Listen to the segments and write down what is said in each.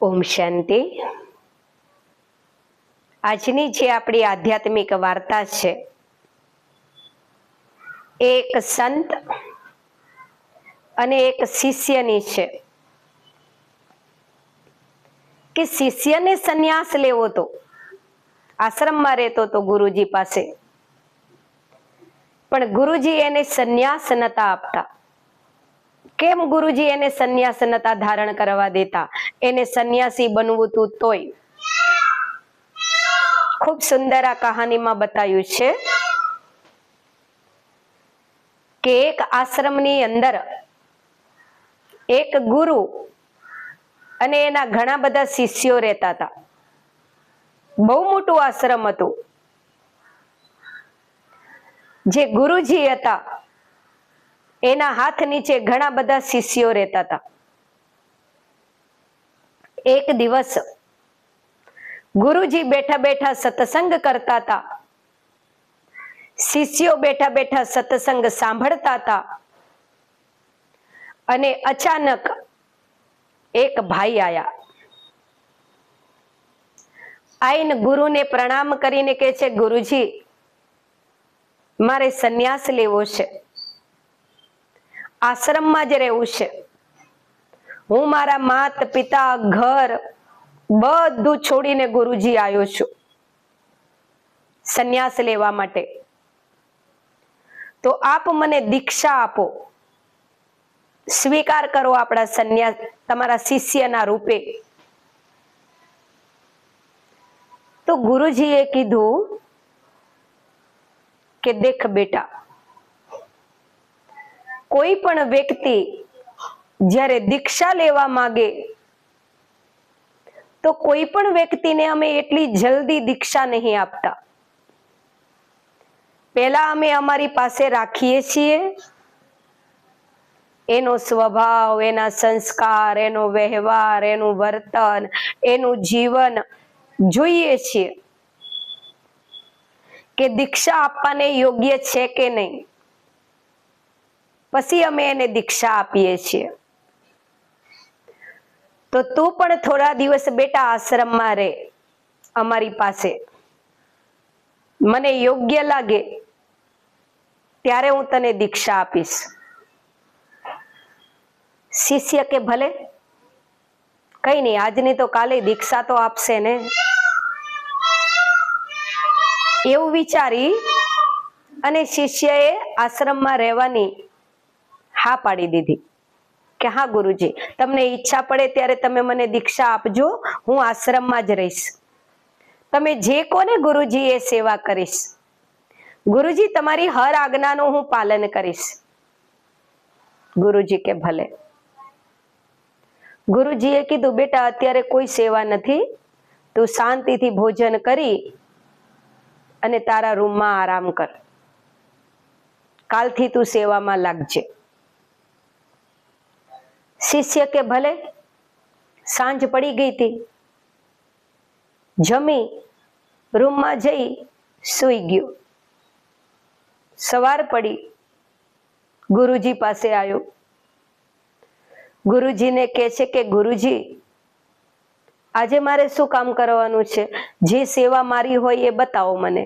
ઓમ શાંતિ। આજની જે આપણી આધ્યાત્મિક વાર્તા છે એક સંત અને એક શિષ્યની છે કે શિષ્યને સંન્યાસ લેવો તો આશ્રમમાં રહેતો તો ગુરુજી પાસે, પણ ગુરુજી એને સંન્યાસ નતા આપતા। કેમ ગુરુજી એને સંન્યાસ નતા ધારણ કરવા દેતા? એને સંન્યાસી બનવું તું તોય। ખૂબ સુંદર આ કહાનીમાં બતાવ્યું છે કે એક આશ્રમની અંદર એક ગુરુ અને એના ઘણા બધા શિષ્યો રહેતા હતા। બહુ મોટું આશ્રમ હતું। જે ગુરુજી હતા એના હાથ નીચે ઘણા બધા શિષ્યો રહેતા હતા। એક દિવસ ગુરુજી બેઠા બેઠા સત્સંગ કરતા હતા, શિષ્યો બેઠા બેઠા સત્સંગ સાંભળતા હતા, અને અચાનક એક ભાઈ આયા। આઈને ગુરુને પ્રણામ કરીને કહે છે, ગુરુજી મારે સંન્યાસ લેવો છે, આશ્રમમાં જ રહેવું છે। હું મારા માત પિતા ઘર બધું છોડીને ગુરુજી આવ્યો છું સંન્યાસ લેવા માટે। તો આપ મને દીક્ષા આપો, સ્વીકાર કરો આપણા સંન્યાસ, તમારા શિષ્યના રૂપે। તો ગુરુજીએ કીધું કે દેખ બેટા, કોઈ પણ વ્યક્તિ જ્યારે દીક્ષા લેવા માંગે તો કોઈ પણ વ્યક્તિને અમે એટલી જલ્દી દીક્ષા નહીં આપતા। પહેલા અમે અમારી પાસે રાખીએ છીએ એનો સ્વભાવ, એના સંસ્કાર, એનો વ્યવહાર, એનું વર્તન, એનું જીવન જોઈએ છીએ કે દીક્ષા આપવાને યોગ્ય છે કે નહીં, પછી અમે એને દીક્ષા આપીએ છીએ। તો તું પણ થોડા દિવસ બેટા આશ્રમમાં રહે અમારી પાસે, મને યોગ્ય લાગે ત્યારે હું તને દીક્ષા આપીશ। શિષ્ય કે ભલે, કઈ નહીં, આજની તો કાલે દીક્ષા તો આપશે ને, એવું વિચારી અને શિષ્યએ આશ્રમમાં રહેવાની હા પાડી દીધી કે હા ગુરુજી, તમને ઈચ્છા પડે ત્યારે તમે મને દીક્ષા આપજો, હું આશ્રમમાં જ રહીશ, તમે જે કોને ગુરુજી એ સેવા કરીશ, ગુરુજી તમારી હર આજ્ઞાનું હું પાલન કરીશ। ગુરુજી કે ભલે। ગુરુજીએ કીધું બેટા અત્યારે કોઈ સેવા નથી, તું શાંતિથી ભોજન કરી અને તારા રૂમમાં આરામ કર, કાલથી તું સેવામાં લાગજે। શિષ્ય કે ભલે। સાંજ પડી ગઈ હતી, જમી રૂમમાં જઈ સૂઈ ગયો। સવાર પડી, ગુરુજી પાસે આવ્યો। ગુરુજીને કહે છે કે ગુરુજી આજે મારે શું કામ કરવાનું છે? જે સેવા મારી હોય એ બતાવો મને।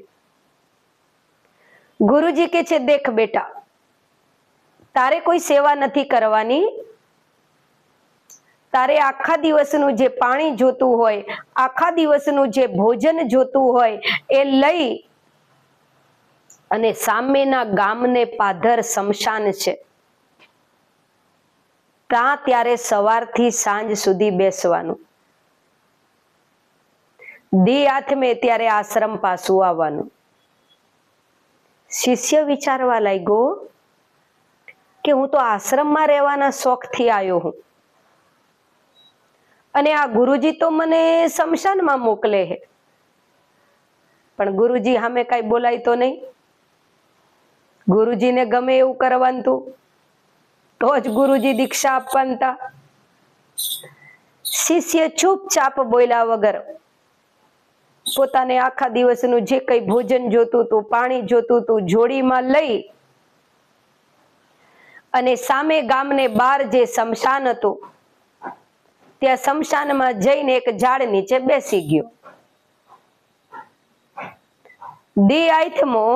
ગુરુજી કહે છે દેખ બેટા, તારે કોઈ સેવા નથી કરવાની, તારે આખા દિવસનું જે પાણી જોતું હોય, આખા દિવસનું જે ભોજન જોતું હોય એ લઈ અને સામેના ગામને પાદર સ્મશાન છે ત્યાં ત્યારે સવારથી સાંજ સુધી બેસવાનું, દી આથમે ત્યારે આશ્રમ પાછું આવવાનું। શિષ્ય વિચારવા લાગ્યો કે હું તો આશ્રમમાં રહેવાના શોખથી આવ્યો હું, અને આ ગુરુજી તો મને સ્મશાનમાં મોકલે છે, પણ ગુરુજી સામે કઈ બોલાય તો નહીં, ગુરુજીને ગમે એવું કરવાનું તો જ ગુરુજી દીક્ષા આપવાના। શિષ્ય ચૂપચાપ બોલ્યા વગર પોતાને આખા દિવસનું જે કઈ ભોજન જોતું હતું, પાણી જોતું હતું, જોડીમાં લઈ અને સામે ગામને બહાર જે સ્મશાન હતું ત્યાં સ્મશાનમાં જઈને એક ઝાડ નીચે બેસી ગયો. દી આથમો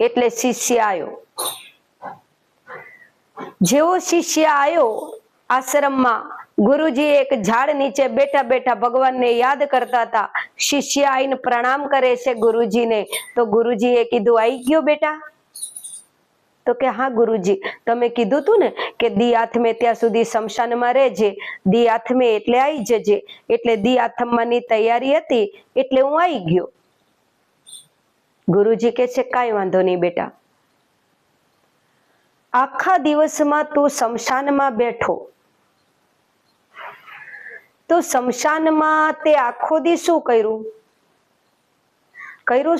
એટલે શિષ્ય આવ્યો. જેવો શિષ્ય આવ્યો આશ્રમમાં, ગુરુજી એક ઝાડ નીચે બેઠા બેઠા ભગવાનને યાદ કરતા હતા. શિષ્ય આવીને પ્રણામ કરે છે ગુરુજીને. તો ગુરુજીએ કીધું, આવી ગયો બેટા? તો કે હા ગુરુજી, તમે કીધું તું ને કે દી આથમે ત્યાં સુધી સ્મશાનમાં રહેજે, દી આથમે એટલે આવી જજે. એટલે દી આથમવાની તૈયારી હતી એટલે હું આવી ગયો. ગુરુજી કે છે કાંઈ વાંધો નહીં બેટા, આખા દિવસમાં તું સ્મશાનમાં બેઠો, તો સ્મશાનમાં તે આખો દી શું કર્યું?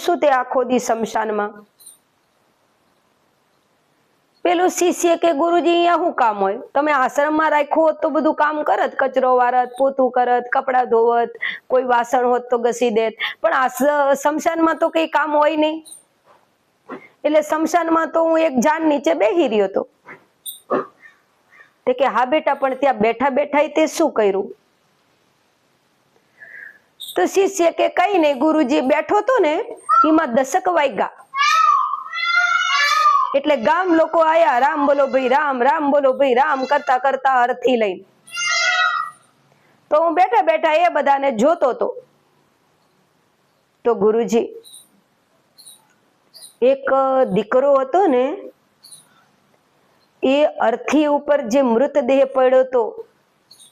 શું તે આખો દી સ્મશાનમાં? પેલું શિષ્ય કે ગુરુજી અહીંયા શું કામ હોય? તમે આશ્રમમાં રાખ્યું હોત તો બધું કામ કરત, કચરો વારત, પોતું કરત, કપડા ધોવત, કોઈ વાસણ હોત તો ઘસી દેત, પણ સ્મશાનમાં તો કઈ કામ હોય નહીં. એટલે સ્મશાનમાં તો હું એક ઝાડ નીચે બેસી રહ્યો હતો. તે કે હા બેટા, પણ ત્યાં બેઠા બેઠા તે શું કર્યું? તો શિષ્ય કે કઈ નહીં ગુરુજી, બેઠો તો ને એમાં દશક વાગ્યા એટલે ગામ લોકો આયા, રામ બોલો ભાઈ રામ, રામ બોલો ભાઈ રામ કરતા કરતા અર્થી લઈને. તો હું બેઠા બેઠા એ બધાને જોતો હતો. તો ગુરુજી, એક દીકરો હતો ને, એ અર્થી ઉપર જે મૃતદેહ પડ્યો હતો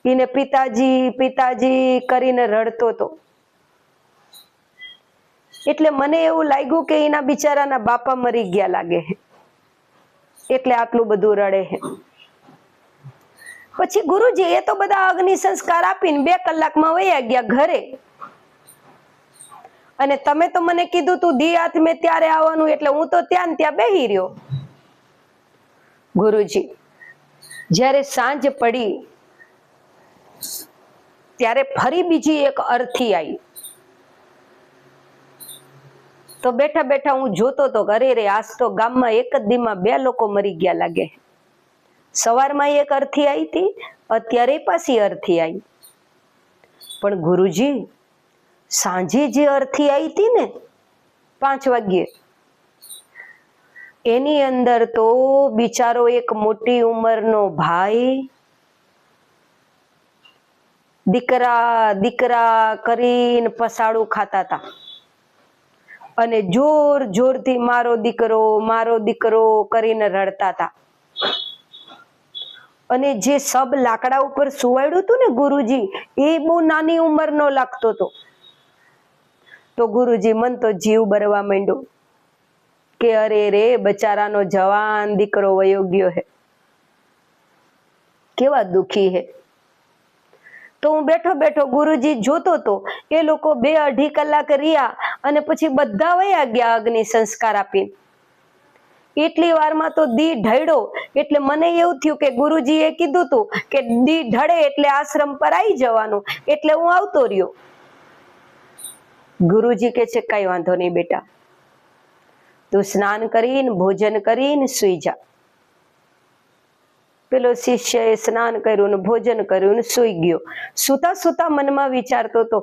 એને પિતાજી પિતાજી કરીને રડતો હતો. એટલે મને એવું લાગ્યું કે એના બિચારાના બાપા મરી ગયા લાગે એટલે આટલું બધું રડે છે. પછી ગુરુજી એ તો બધા અગ્નિ સંસ્કાર આપીને 2 કલાકમાં વયા ગયા ઘરે. અને તમે તો મને કીધું તું દી આથમે ત્યારે આવવાનું, એટલે હું તો ત્યાં બેહી રહ્યો. ગુરુજી જ્યારે સાંજ પડી ત્યારે ફરી બીજી એક અર્થી આવી. તો બેઠા બેઠા હું જોતો તો અરે રે, આજ તો ગામમાં એક જ દીમાં 2 લોકો મરી ગયા લાગે. સવારમાં એક અર્થી આવી હતી, અત્યારે પાછી અર્થી આવી. પણ ગુરુજી, સાંજે જે અર્થી આવી હતી ને 5 વાગ્યે, એની અંદર તો બિચારો એક મોટી ઉંમરનો ભાઈ દીકરા દીકરા કરીને પસાડું ખાતા હતા અને જોર જોરથી મારો દીકરો કરીને રડતા હતા. અને જે સબ લાકડા ઉપર સુવાડ્યું હતું ને ગુરુજી, એ બહુ નાની ઉંમરનો લાગતો હતો. તો ગુરુજી, મન તો જીવ બરવા માંડ્યો કે અરે રે, બચારાનો જવાન દીકરો વયો ગયો હે, કેવા દુખી હે. તો હું બેઠો બેઠો ગુરુજી જોતો તો એ લોકો 2-2.5 કલાક રહ્યા અને પછી બધા વયા ગયા અગ્નિ સંસ્કાર આપીને. એટલી વારમાં તો દી ઢળ્યો. એટલે મને એવું થયું કે ગુરુજીએ કીધું તું કે દી ઢળે એટલે આશ્રમ પર આવી જવાનું, એટલે હું આવતો રહ્યો. ગુરુજી કે છે કઈ વાંધો નહીં બેટા, તું સ્નાન કરીને ભોજન કરીને સુઈ જા. પેલો શિષ્યએ સ્નાન કર્યું ને ભોજન કર્યું ને સુઈ ગયો. સુતા સુતા મનમાં વિચારતો હતો,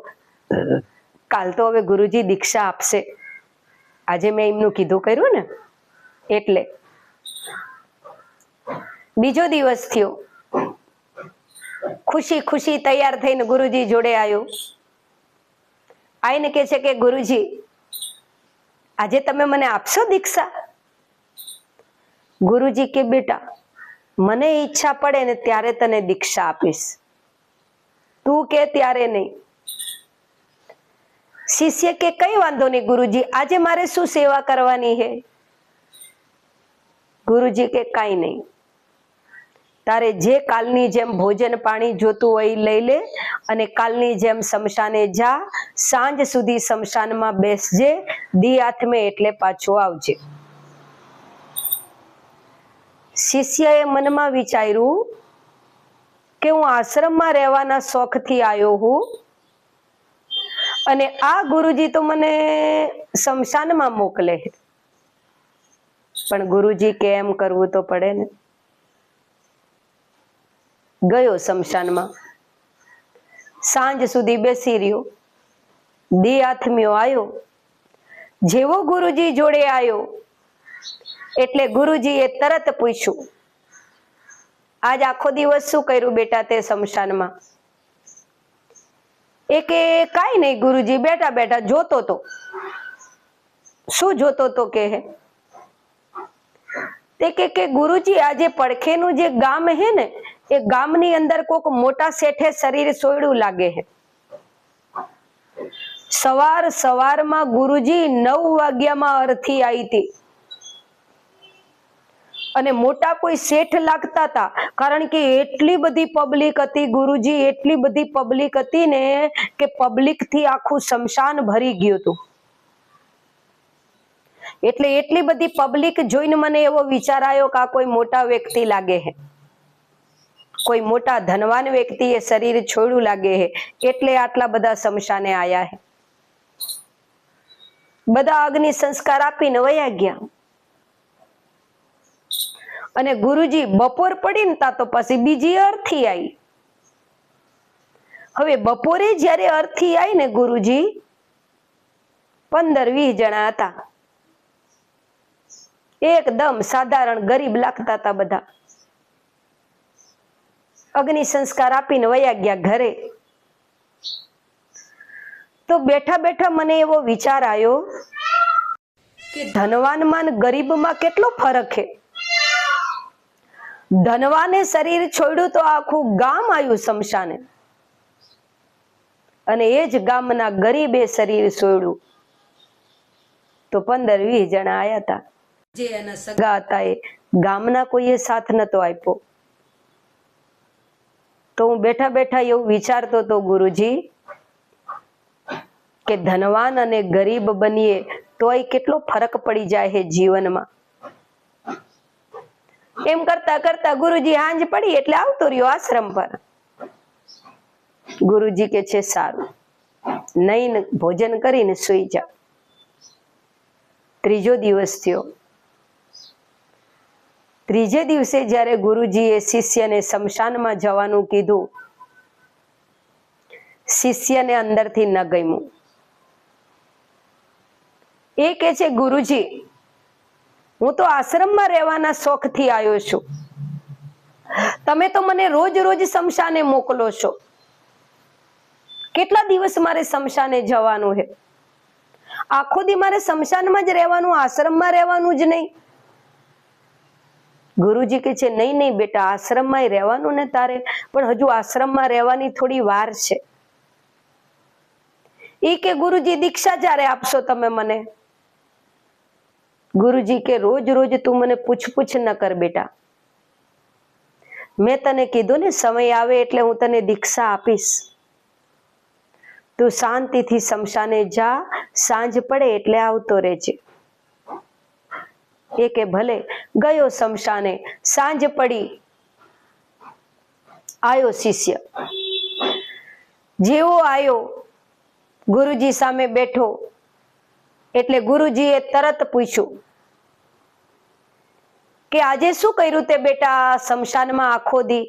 કાલ તો હવે ગુરુજી દીક્ષા આપશે. આજે મેં એમનું કીધું કર્યું ને એટલે. બીજો દિવસ થયો, ખુશી ખુશી તૈયાર થઈને ગુરુજી જોડે આવ્યો. આઈને કે છે કે ગુરુજી, આજે તમે મને આપશો દીક્ષા? ગુરુજી કે બેટા, મને ઈચ્છા પડે ને ત્યારે તને દીક્ષા આપીશ, તું કે ત્યારે નહીં. શિષ્ય કે કઈ વાંધો નહીં ગુરુજી, આજે મારે શું સેવા કરવાની છે? ગુરુજી કે કાંઈ નહીં, તારે જે કાલની જેમ ભોજન પાણી જોતું હોય લઈ લે અને કાલની જેમ સ્મશાને જા, સાંજ સુધી સ્મશાનમાં બેસજે, દી આથમે એટલે પાછો આવજે. શિષ્યએ મનમાં વિચાર્યું કે હું આશ્રમમાં રહેવાના શોખથી આવ્યો હું અને આ ગુરુજી તો મને સ્મશાનમાં મોકલે. પણ ગુરુજી કે એમ કરવું તો પડે ને. ગયો શમશાનમાં, સાંજ સુધી બેસી રહ્યો, દી આથમ્યો આવ્યો, જેવો ગુરુજી જોડે આવ્યો એટલે ગુરુજીએ તરત પૂછ્યું, આજ આખો દિવસ શું કર્યું બેટા તે શમશાનમાં? એ કે કાંઈ નહીં ગુરુજી, બેઠા બેઠા જોતો તો. શું જોતો તો કે તે કે ગુરુજી આજે પડખેનું જે ગામ હે ને એ ગામની અંદર કોક મોટા શેઠે શરીર સોયડું લાગે હે. સવારમાં ગુરુજી 9 વાગ્યામાં અર્થી આવી હતી અને મોટા કોઈ શેઠ લાગતા હતા, કારણ કે એટલી બધી પબ્લિક હતી ગુરુજી, એટલી બધી પબ્લિક હતી ને કે પબ્લિક થી આખું શમશાન ભરી ગયું હતું. એટલે એટલી બધી પબ્લિક જોઈને મને એવો વિચાર આવ્યો કે આ કોઈ મોટા વ્યક્તિ લાગે હે, કોઈ મોટા ધનવાન વ્યક્તિએ શરીર છોડ્યું લાગે હે, એટલે આટલા બધા શમશાને આયા હે. બધા અગ્નિ સંસ્કાર આપીને વયા ગયા અને ગુરુજી બપોર પડી ને તા તો પછી બીજી અર્થી આવી. હવે બપોરે જયારે અર્થી આવી ને ગુરુજી 15-20 જણા હતા, એકદમ સાધારણ ગરીબ લાગતા હતા બધા. અગ્નિ સંસ્કાર આપીને વયા ગયા ઘરે. તો બેઠા બેઠા મને એવો વિચાર આવ્યો કે ધનવાનમાં ને ગરીબમાં કેટલો ફરક છે. ધનવાને શરીર છોડ્યું તો આખું ગામ આવ્યું શમશાને, અને એ જ ગામના ગરીબે શરીર છોડ્યું તો 15-20 જણા આયા હતા. જે એના સગા હતા એ ગામના કોઈએ સાથ નતો આપ્યો. તો હું બેઠા બેઠા એવું વિચારતો હતો ગુરુજી કે ધનવાન અને ગરીબ બનીએ તોય કેટલો ફરક પડી જાય છે જીવનમાં. એમ કરતા કરતા ગુરુજી હાંજ પડી એટલે આવતો રહ્યો આશ્રમ પર. ગુરુજી કે છે સારું, નહીં ભોજન કરીને સુઈ જા. ત્રીજો દિવસ થયો. ત્રીજે દિવસે જ્યારે ગુરુજીએ શિષ્યને શમશાનમાં જવાનું કીધું, શિષ્યને અંદરથી ન ગમ્યું. એ કે છે ગુરુજી, હું તો આશ્રમમાં રહેવાના શોખથી આવ્યો છું, તમે તો મને રોજ રોજ શમશાને મોકલો છો. કેટલા દિવસ મારે શમશાને જવાનું છે? આખો દી મારે શમશાનમાં જ રહેવાનું, આશ્રમમાં રહેવાનું જ નહીં. ગુરુજી કે છે નહીં નહીં બેટા, આશ્રમમાં રહેવાનું ને તારે, પણ હજુ આશ્રમમાં રહેવાની થોડી વાર છે. એ કે ગુરુજી દીક્ષા જ્યારે આપશો તમે મને? ગુરુજી કે રોજ રોજ તું મને પૂછ ન કર બેટા, મેં તને કીધું ને સમય આવે એટલે હું તને દીક્ષા આપીશ. તું શાંતિથી શમશાને જા, સાંજ પડે એટલે આવતો રહેજે. એ કે ભલે. ગયો શમશાને, સાંજ પડી, આયો શિષ્ય. જેવો આયો ગુરુજી સામે બેઠો એટલે ગુરુજીએ તરત પૂછ્યું કે આજે શું કર્યું તે બેટા શમશાનમાં આખો દી?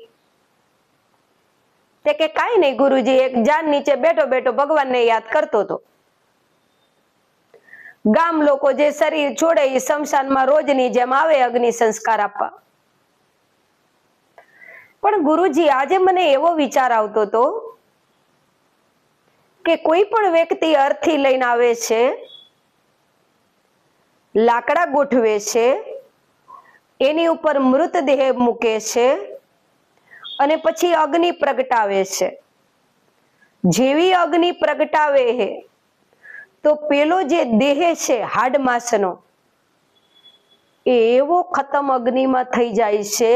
તે કે કાંઈ નહીં ગુરુજી, એક ઝાડ નીચે બેઠો બેઠો ભગવાનને યાદ કરતો હતો. ગામ લોકો જે શરીર છોડે એ શમશાનમાં રોજની જેમ આવે અગ્નિ સંસ્કાર આપવા. પણ ગુરુજી આજે મને એવો વિચાર આવતો હતો કે કોઈ પણ વ્યક્તિ અર્થી લઈને આવે છે, લાકડા ગોઠવે છે, એની ઉપર મૃતદેહ મૂકે છે અને પછી અગ્નિ પ્રગટાવે છે. જેવી અગ્નિ પ્રગટાવે છે તો પેલો જે દેહ છે હાડમાસનો એ એવો ખતમ અગ્નિમાં થઈ જાય છે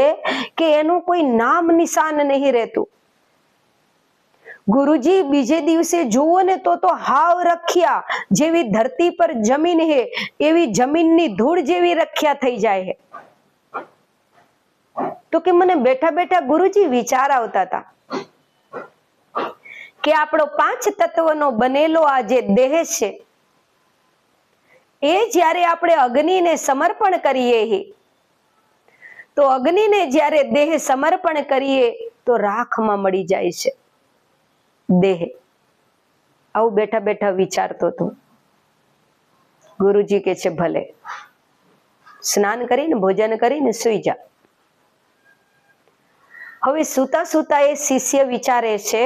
કે એનું કોઈ નામ નિશાન નહીં રહેતું. ગુરુજી બીજે દિવસે જુઓ ને તો હાવ રખ્યા જેવી ધરતી પર જમીન હે એવી જમીનની ધૂળ જેવી રખ્યા થઈ જાય છે. તો કે મને બેઠા બેઠા ગુરુજી વિચાર આવતા હતા કે આપણો 5 તત્વનો બનેલો આ જે દેહ છે એ જ્યારે આપણે અગ્નિને સમર્પણ કરીએ તો અગ્નિને જ્યારે દેહ સમર્પણ કરીએ તો રાખમાં મળી જાય છે દેહ. આવું બેઠા બેઠા વિચારતો હતો. ગુરુજી કે છે ભલે, સ્નાન કરીને ભોજન કરીને સુઈ જા. હવે સુતા સુતા એ શિષ્ય વિચારે છે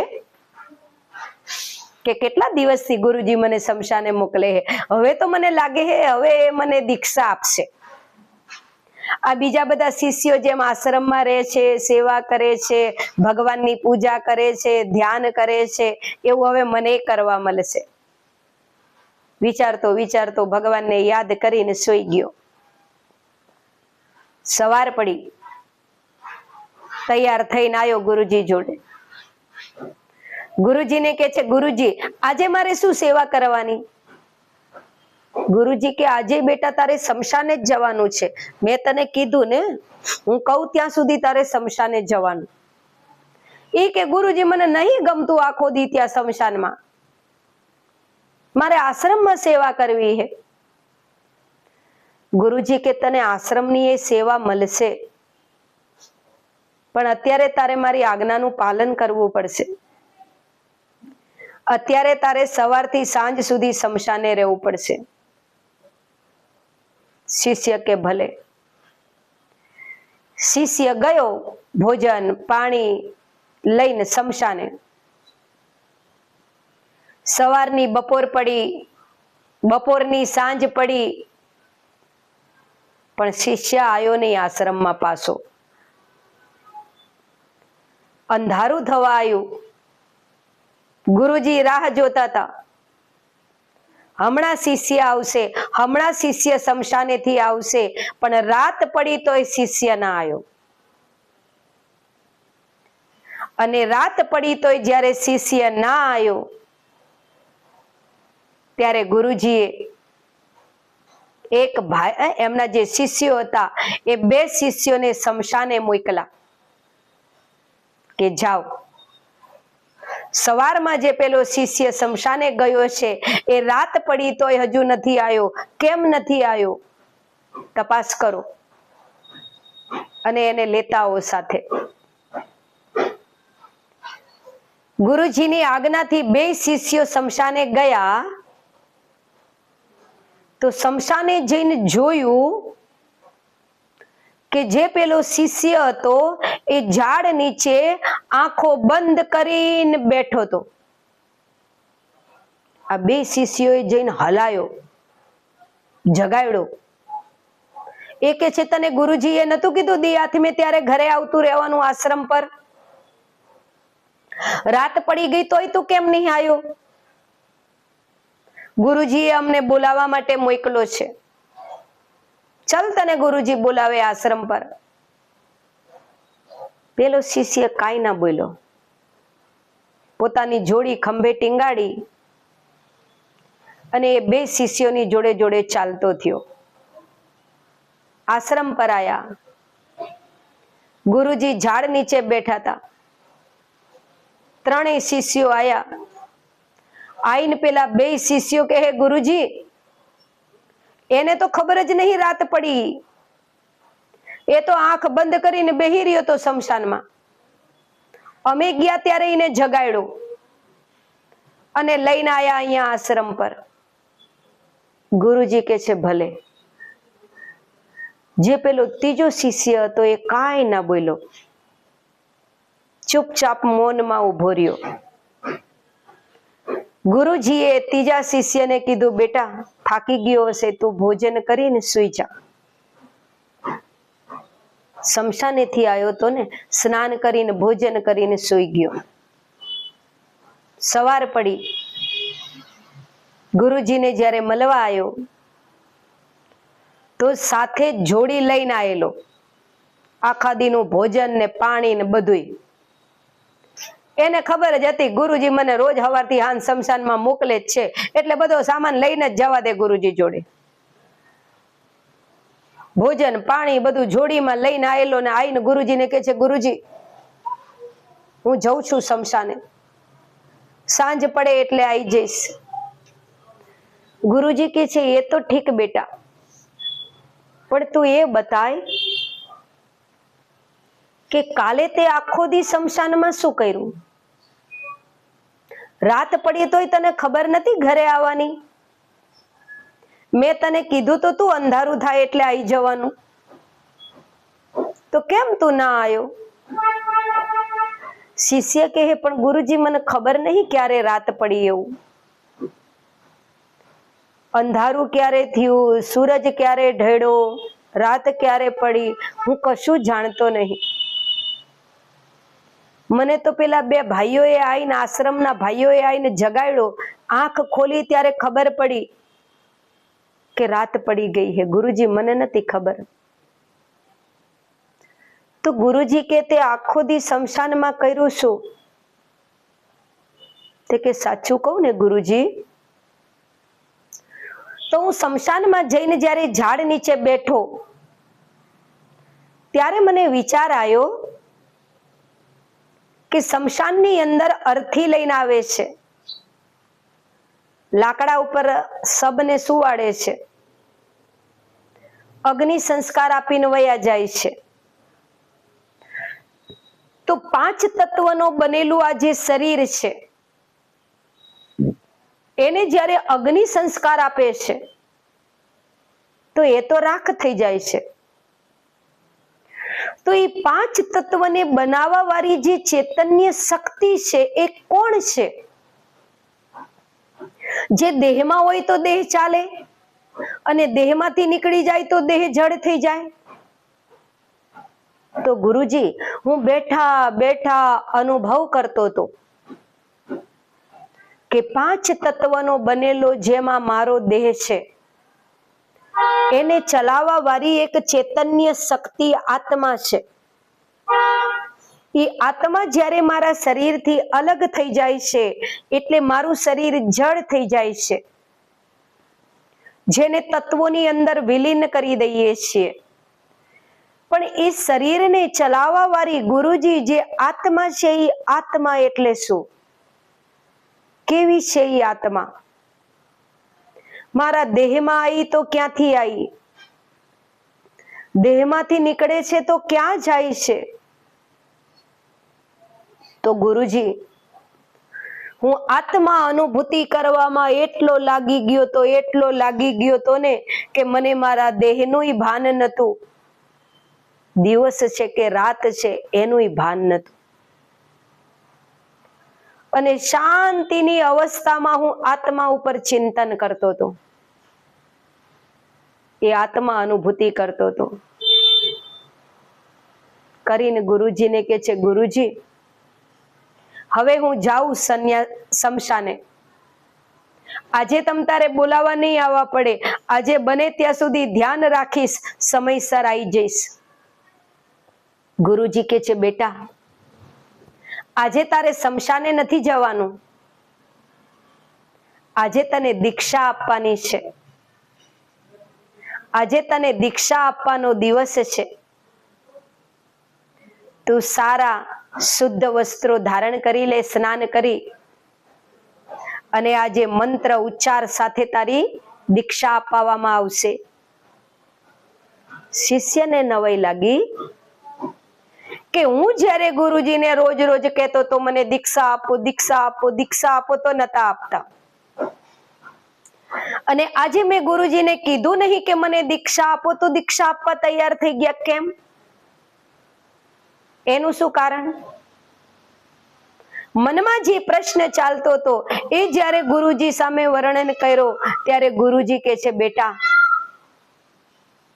કે કેટલા દિવસથી ગુરુજી મને શમશાને મોકલે, હવે તો મને લાગે છે હવે મને દીક્ષા આપશે. આ બીજા બધા શિષ્યો જેમ આશ્રમમાં રહે છે, સેવા કરે છે, ભગવાનની પૂજા કરે છે, ધ્યાન કરે છે, એવું હવે મને કરવા મળશે. વિચારતો વિચારતો ભગવાનને યાદ કરીને સૂઈ ગયો. સવાર પડી, તૈયાર થઈને આવ્યો ગુરુજી જોડે. ગુરુજીને કે છે ગુરુજી આજે મારે શું સેવા કરવાની? ગુરુજી કે આજે બેટા તારે શમશાને જ જવાનું છે. મેં તને કીધું ને, હું કહું ત્યાં સુધી તારે શમશાને જ જવાનું. એ કે ગુરુજી મને નહીં ગમતું આખો દી ત્યાં શમશાનમાં, મારે આશ્રમમાં સેવા કરવી છે. ગુરુજી કે તને આશ્રમની એ સેવા મળશે, પણ અત્યારે તારે મારી આજ્ઞાનું પાલન કરવું પડશે. અત્યારે તારે સવારથી સાંજ સુધી શમશાને રહેવું પડશે. શિષ્ય કે ભલે. શિષ્ય ગયો ભોજન પાણી લઈને શમશાને. સવારની બપોર પડી, બપોરની સાંજ પડી, પણ શિષ્ય આવ્યો નહીં આશ્રમમાં પાછો. અંધારું થવા આવ્યું. ગુરુજી રાહ જોતા હતા, હમણાં શિષ્ય આવશે, હમણાં શિષ્ય શમશાનેથી આવશે, પણ રાત પડી તોય શિષ્ય ના આવ્યો. અને રાત પડી તોય જ્યારે શિષ્ય ના આવ્યો, ત્યારે ગુરુજીએ એક ભાઈ, એમના જે શિષ્યો હતા એ 2 શિષ્યોને શમશાને મોકલા કે જાઓ. સવારમાં જે પેલો શિષ્ય શમશાને ગયો છે એ રાત પડી તોય હજુ નથી આવ્યો, કેમ નથી આવ્યો તપાસ કરો અને એને લેતા આવો સાથે. ગુરુજીની આજ્ઞાથી 2 શિષ્યો શમશાને ગયા. તો શમશાને જઈને જોયું કે જે પેલો શિષ્ય હતો એ ઝાડ નીચે આંખો બંધ કરીને બેઠો હતો. આ 2 શિષ્યોએ જઈને હલાયો, જગાડ્યો. એ કે છે તને ગુરુજીએ નતું કીધું દી આથમે ત્યારે ઘરે આવતું રહેવાનું આશ્રમ પર? રાત પડી ગઈ તોય તું કેમ નહીં આવ્યો? ગુરુજીએ અમને બોલાવવા માટે મોકલો છે, ચાલ તને ગુરુજી બોલાવે આશ્રમ પર. પેલો શિષ્ય કાંઈ ના બોલ્યો. પોતાની જોડી ખંભે ટીંગાડી અને એ 2 શિષ્યોની જોડે જોડે ચાલતો થયો. આશ્રમ પર આયા. ગુરુજી ઝાડ નીચે બેઠા હતા. 3 શિષ્યો આયા. આઈને પેલા 2 શિષ્યો કહે ગુરુજી એને તો ખબર જ નહીં રાત પડી, એ તો આંખ બંધ કરીને બેહી રહ્યો તો શમશાનમાં. અમે ગયા ત્યારે એને જગાડ્યો અને લઈને આયા અહીંયા આશ્રમ પર. ગુરુજી કે છે ભલે. જે પેલો ત્રીજો શિષ્ય હતો એ કાંઈ ના બોલ્યો, ચૂપચાપ મૌનમાં ઉભો રહ્યો. ગુરુજીએ ત્રીજા શિષ્યને કીધું બેટા થાકી ગયો હશે, તું ભોજન કરીને સુઈ જા. શમશાનેથી આવ્યો તો ને, સ્નાન કરીને ભોજન કરીને સુઈ ગયો. સવાર પડી. ગુરુજીને જ્યારે મળવા આવ્યો તો સાથે જોડી લઈને આવેલો, આખા દીનું ભોજન ને પાણી ને બધુંય. એને ખબર જ હતી ગુરુજી મને રોજ સવારથી હાંજ શમશાનમાં મોકલે જ છે, એટલે બધો સામાન લઈને જ જવા દે ગુરુજી જોડે. ભોજન પાણી બધું જોડીમાં લઈને આવેલો ને આવીને ગુરુજીને કહે છે ગુરુજી હું જઉં છું શમશાને, સાંજ પડે એટલે આવી જઈશ. ગુરુજી કહે છે એ તો ઠીક બેટા, પણ તું એ બતાય કે કાલે તે આખો દી શમશાનમાં શું કર્યું? રાત પડી તોય તને ખબર નથી ઘરે આવવાની? મેં તને કીધું તો તું અંધારું થાય એટલે આવી જવાનું, તો કેમ તું ના આવ્યો? શિષ્ય કહે, પણ ગુરુજી મને ખબર નહીં ક્યારે રાત પડી, એવું અંધારું ક્યારે થયું, સૂરજ ક્યારે ઢળ્યો, રાત ક્યારે પડી, હું કશું જાણતો નહીં. મને તો પેલા બે ભાઈઓએ આવીને, આશ્રમના ભાઈઓએ આવીને જગાડ્યો. આંખ ખોલી ત્યારે ખબર પડી કે રાત પડી ગઈ છે. ગુરુજી મને નથી ખબર. તો ગુરુજી કે તે આખો દી શમશાનમાં કર્યું શું? તે કે સાચું કહું ને ગુરુજી, તો હું શમશાનમાં જઈને જ્યારે ઝાડ નીચે બેઠો ત્યારે મને વિચાર આવ્યો કે શમશાનની અંદર અર્થી લઈને આવે છે, લાકડા ઉપર શબને સુવાડે છે, અગ્નિ સંસ્કાર આપીને વયા જાય છે. તો 5 તત્વનો બનેલું આ જે શરીર છે એને જ્યારે અગ્નિ સંસ્કાર આપે છે તો એ તો રાખ થઈ જાય છે. તો એ 5 તત્વને બનાવવા વાળી જે ચૈતન્ય શક્તિ છે એ કોણ છે? જે દેહમાં હોય તો દેહ ચાલે, અને દેહમાંથી નીકળી જાય તો દેહ જડ થઈ જાય. તો ગુરુજી, હું બેઠા બેઠા અનુભવ કરતો હતો કે 5 તત્વનો બનેલો જેમાં મારો દેહ છે એને ચલાવવા વાળી એક ચૈતન્ય શક્તિ આત્મા છે. એ આત્મા જ્યારે મારા શરીરથી અલગ થઈ જાય છે એટલે મારું શરીર જડ થઈ જાય છે, જેને તત્વોની અંદર વિલીન કરી દઈએ છીએ. પણ એ શરીરને ચલાવવા વાળી ગુરુજી જે આત્મા છે, એ આત્મા એટલે શું? કેવી છે એ આત્મા? મારા દેહમાં આવી તો ક્યાંથી આવી? દેહમાંથી નીકળે છે તો ક્યાં જાય છે? તો ગુરુજી, હું આત્મા અનુભૂતિ કરવામાં એટલો લાગી ગયો તો ને કે મને મારા દેહનું ભાન નહોતું, દિવસ છે કે રાત છે એનું ભાન નહોતું. અને શાંતિની અવસ્થામાં હું આત્મા ઉપર ચિંતન કરતો હતો, એ આત્મા અનુભૂતિ કરતો હતો. કરીને ગુરુજીને કે છે, ગુરુજી હવે હું જાઉં શમશાને. આજે તમ તારે બોલાવા નહીં આવવા પડે, આજે બને ત્યાં સુધી ધ્યાન રાખીશ, સમયસર આવી જઈશ. ગુરુજી કે છે, બેટા આજે તારે શમશાને નથી જવાનું, આજે તને દીક્ષા આપવાની છે. આજે તને દીક્ષા આપવાનો દિવસ છે. તું સારા શુદ્ધ વસ્ત્રો ધારણ કરી લે, સ્નાન કરી, અને આજે મંત્ર ઉચ્ચાર સાથે તારી દીક્ષા આપવામાં આવશે. શિષ્યને નવાઈ લાગી કે હું જ્યારે ગુરુજીને રોજ રોજ કહેતો તો મને દીક્ષા આપો, દીક્ષા આપો, દીક્ષા આપો, તો નતા આપતા. અને આજે મેં ગુરુજીને કીધું નહીં કે મને દીક્ષા આપો, તો દીક્ષા આપવા તૈયાર થઈ ગયા. કેમ? એનું શું કારણ? મનમાં જે પ્રશ્ન ચાલતો હતો એ જ્યારે ગુરુજી સામે વર્ણન કર્યો ત્યારે ગુરુજી કહે છે, બેટા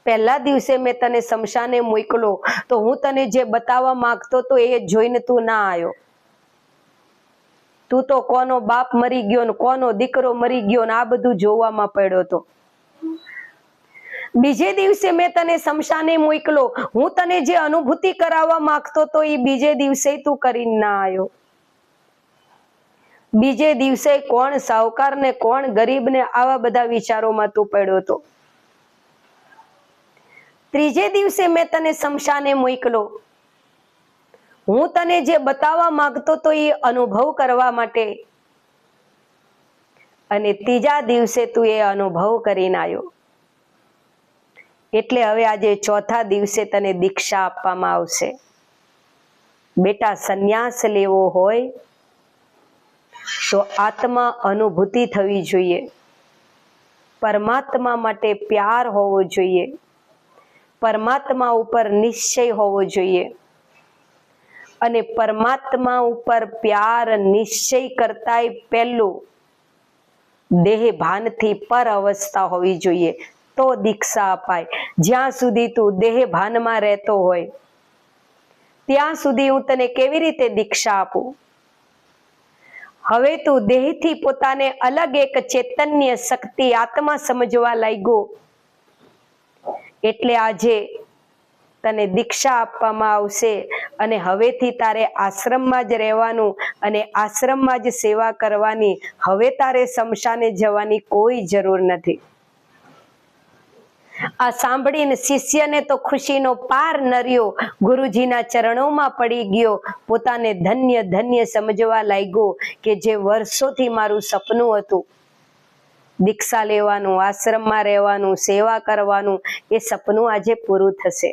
પહેલા દિવસે મેં તને શમશાને મોકલો તો હું તને જે બતાવવા માંગતો તો એ જોઈને તું ના આવ્યો. તું તો કોનો બાપ મરી ગયો ને કોનો દીકરો મરી ગયો ને આ બધું જોવામાં પડ્યો હતો. બીજે દિવસે મેં તને શમશાને મોકલો, હું તને જે અનુભૂતિ કરાવવા માંગતો તો એ બીજે દિવસે તું કરીને ના આવ્યો. બીજે દિવસે કોણ સાહુકાર ને કોણ ગરીબ ને આવા બધા વિચારોમાં તું પડ્યો હતો. ત્રીજે દિવસે મેં તને શમશાને મોકલો, હું તને જે બતાવવા માંગતો તો એ અનુભવ કરવા માટે, અને ત્રીજા દિવસે તું એ અનુભવ કરીને આવ્યો. એટલે હવે આજે ચોથા દિવસે તને દીક્ષા આપવામાં આવશે. બેટા સંન્યાસ લેવો હોય તો આત્મા અનુભૂતિ થવી જોઈએ, પરમાત્મા માટે પ્યાર હોવો જોઈએ, પરમાત્મા ઉપર નિશ્ચય હોવો જોઈએ અને પરમાત્મા ઉપર પ્યાર નિશ્ચય કરતાંય પહેલું દેહ ભાનથી પર અવસ્થા હોવી જોઈએ તો દીક્ષા અપાય. જ્યાં સુધી તું દેહ ભાનમાં રહેતો હોય ત્યાં સુધી હું તને કેવી રીતે દીક્ષા આપું? હવે તું દેહથી પોતાને અલગ એક ચૈતન્ય શક્તિ આત્મા સમજવા લાગ્યો એટલે આજે તને દીક્ષા આપવામાં આવશે અને હવેથી તારે આશ્રમમાં જ રહેવાનું અને આશ્રમમાં જ સેવા કરવાની. હવે તારે સ્મશાને જવાની કોઈ જરૂર નથી. આ સાંભળીને શિષ્યને તો ખુશીનો પાર ન રહ્યો. ગુરુજીના ચરણોમાં પડી ગયો, પોતાને ધન્ય ધન્ય સમજવા લાગ્યો કે જે વર્ષોથી મારું સપનું હતું, દીક્ષા લેવાનું, આશ્રમમાં રહેવાનું, સેવા કરવાનું, એ સપનું આજે પૂરું થશે.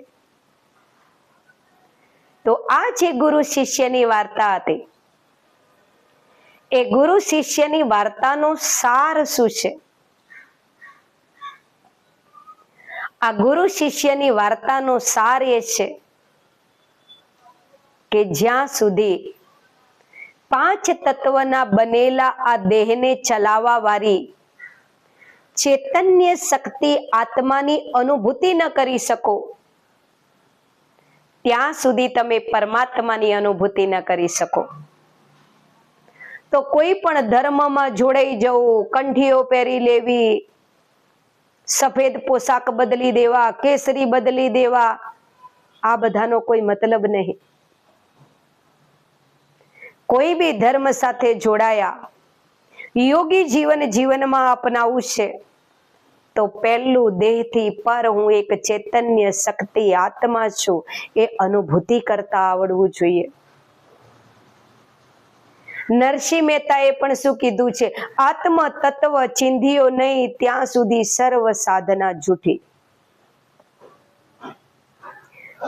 તો આ જે ગુરુ શિષ્યની વાર્તા હતી, એ ગુરુ શિષ્યની વાર્તાનો સાર શું છે? આ ગુરુ શિષ્યની વાર્તાનો સાર એ છે કે જ્યાં સુધી 5 તત્વના બનેલા આ દેહને ચલાવવા વાળી ચૈતન્ય શક્તિ આત્માની અનુભૂતિ ન કરી શકો ત્યાં સુધી તમે પરમાત્માની અનુભૂતિ ન કરી શકો. તો કોઈ પણ ધર્મમાં જોડાઈ જવું, કંઠીઓ પહેરી લેવી, સફેદ પોશાક બદલી દેવા, કેસરી બદલી દેવા, આ બધાનો કોઈ મતલબ નહીં. કોઈ બી ધર્મ સાથે જોડાયા, યોગી જીવન જીવનમાં અપનાવવું છે તો પહેલું દેહથી પર હું એક ચૈતન્ય શક્તિ આત્મા છું એ અનુભૂતિ કરતા આવડવું જોઈએ. નરસિંહ મહેતાએ પણ શું કીધું છે? આત્મ તત્વ ચિંધ્યો નહીં ત્યાં સુધી સર્વ સાધના જૂઠી.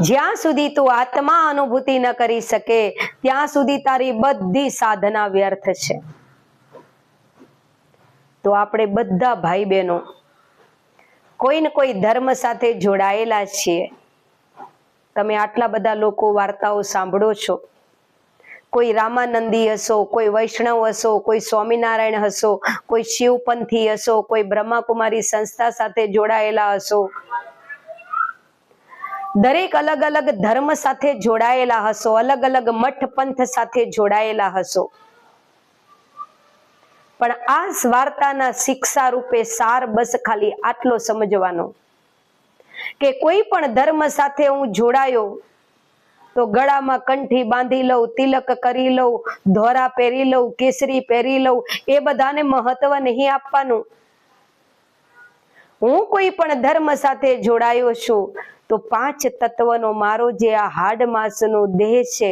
જ્યાં સુધી તું આત્મા અનુભૂતિ ન કરી શકે ત્યાં સુધી તારી બધી સાધના વ્યર્થ છે. તો આપણે બધા ભાઈ બહેનો કોઈ ને કોઈ ધર્મ સાથે જોડાયેલા છીએ. તમે આટલા બધા લોકો વાર્તાઓ સાંભળો છો. કોઈ રામાનંદી હશો, કોઈ વૈષ્ણવ હશો, કોઈ સ્વામિનારાયણ હશો, કોઈ શિવપંથી હશો, કોઈ બ્રહ્માકુમારી સંસ્થા સાથે જોડાયેલા હશો. દરેક અલગ અલગ ધર્મ સાથે જોડાયેલા હશો, અલગ અલગ મઠ પંથ સાથે જોડાયેલા હશો. પણ આ વાર્તાના શિક્ષા રૂપે સાર બસ ખાલી આટલો સમજવાનો કે કોઈ પણ ધર્મ સાથે હું જોડાયો તો ગળામાં કંઠી બાંધી લઉં, તિલક કરી લઉં, ધોરા પહેરી લઉં, કેસરી પહેરી લઉં, એ બધાને મહત્વ નહીં આપવાનું. હું કોઈ પણ ધર્મ સાથે જોડાયો છું તો 5 તત્વનો મારો જે આ હાડ માંસનો દેહ છે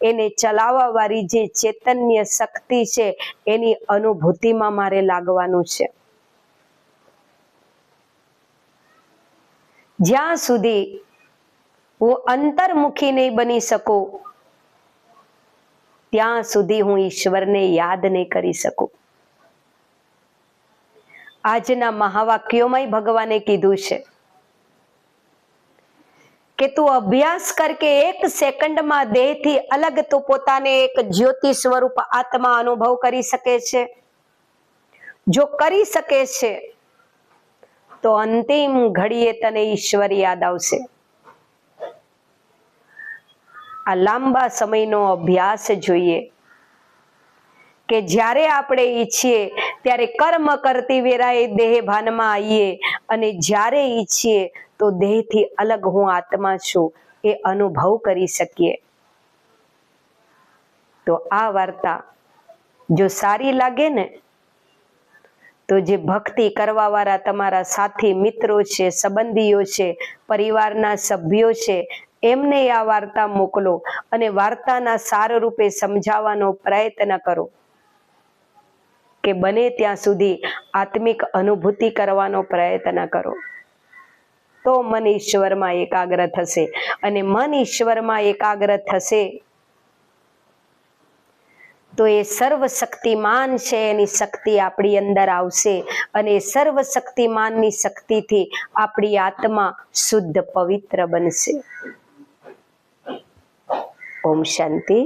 એને ચલાવવા વાળી જે ચૈતન્ય શક્તિ છે એની અનુભૂતિમાં મારે લાગવાનું છે. જ્યાં સુધી હું અંતર્મુખી નહીં બની શકું ત્યાં સુધી હું ઈશ્વરને યાદ નહીં કરી શકું. આજના મહાવાક્યોમાં ભગવાને કીધું છે કે તું અભ્યાસ કર કે 1 સેકન્ડમાં દેહથી અલગ તું પોતાને એક જ્યોતિ સ્વરૂપ આત્મા અનુભવ કરી શકે છે. જો કરી શકે છે તો અંતિમ ઘડીએ તને ઈશ્વર યાદ આવશે. આ લાંબા સમયનો અભ્યાસ જોઈએ કે જ્યારે આપણે ઈચ્છીએ ત્યારે કર્મ કરતી વેળાએ દેહ ભાનમાં આવીએ અને જ્યારે ઈચ્છીએ તો દેહથી અલગ હું આત્મા છું એ અનુભવ કરી શકીએ. તો આ વાર્તા જો સારી લાગે ને તો જે ભક્તિ કરવા વાળા તમારા સાથી મિત્રો છે, સંબંધીઓ છે, પરિવારના સભ્યો છે, એમને આ વાર્તા મોકલો અને વાર્તાના સાર રૂપે સમજાવવાનો પ્રયત્ન કરો કે બને ત્યાં સુધી આત્મિક અનુભૂતિ કરવાનો પ્રયત્ન કરો. તો મન ઈશ્વરમાં એકાગ્ર થશે અને મન ઈશ્વરમાં એકાગ્ર થશે તો એ સર્વશક્તિમાન છે, એની શક્તિ આપણી અંદર આવશે અને સર્વશક્તિમાનની શક્તિથી આપણી આત્મા શુદ્ધ પવિત્ર બનશે. ઓમ શાંતિ.